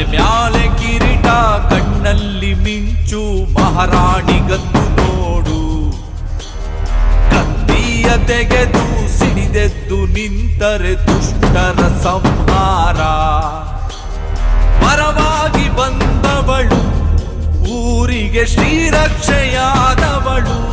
ಮ್ಯಾಲೆ ಕಿರೀಟ ಕಣ್ಣಲ್ಲಿ ಮಿಂಚು ಮಹಾರಾಣಿಗತ್ತು ನೋಡು. ಕತ್ತಿಯ ತೆಗೆದು ಸಿಡಿದೆದ್ದು ನಿಂತರೆ ದುಷ್ಟರ ಸಂಹಾರ. ಪರವಾಗಿ ಬಂದವಳು ಊರಿಗೆ ಶ್ರೀರಕ್ಷೆಯಾದವಳು.